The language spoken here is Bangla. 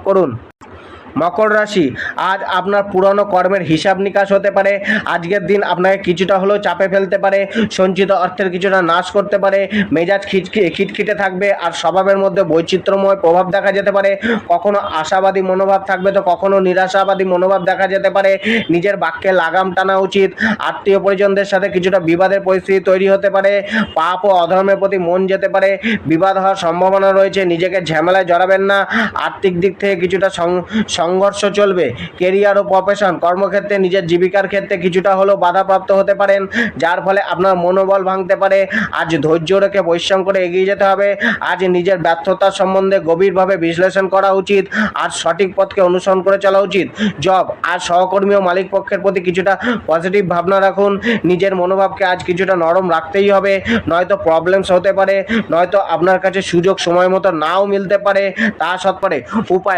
করুন। মকর রাশি, আজ আপনার পুরনো কর্মের হিসাব নিকাশ হতে পারে। আজকের দিন আপনাকে কিছুটা হলেও চাপে ফেলতে পারে, সঞ্চিত অর্থের কিছুটা নাশ করতে পারে, মেজাজ খিটখিটে থাকবে, আর স্বভাবের মধ্যে বৈচিত্র্যময় প্রভাব দেখা যেতে পারে। কখনো আশাবাদী মনোভাব থাকবে তো কখনো নিরাশাবাদী মনোভাব দেখা যেতে পারে। নিজের বাক্যে লাগাম টানা উচিত। আত্মীয় পরিজনদের সাথে কিছুটা বিবাদের পরিস্থিতি তৈরি হতে পারে। পাপ ও অধর্মের প্রতি মন যেতে পারে, বিবাদ হওয়ার সম্ভাবনা রয়েছে। নিজেকে ঝামেলায় জড়াবেন না। আর্থিক দিক থেকে কিছুটা সংঘর্ষ চলবে। কেরিয়ার ও প্রফেশন, কর্মক্ষেত্রে নিজের জীবিকার ক্ষেত্রে কিছুটা হলেও বাধাপ্রাপ্ত হতে পারেন, যার ফলে আপনার মনোবল ভাঙতে পারে। আজ ধৈর্য রেখে পরিশ্রম করে এগিয়ে যেতে হবে। আজ নিজের ব্যর্থতার সম্বন্ধে গভীরভাবে বিশ্লেষণ করা উচিত। আজ সঠিক পথকে অনুসরণ করে চলা উচিত। জব, আজ সহকর্মী ও মালিক পক্ষের প্রতি কিছুটা পজিটিভ ভাবনা রাখুন। নিজের মনোভাবকে আজ কিছুটা নরম রাখতেই হবে, নয়তো প্রবলেমস হতে পারে, নয়তো আপনার কাছে সুযোগ সময় মতো নাও মিলতে পারে। তা সত্ত্বেও উপায়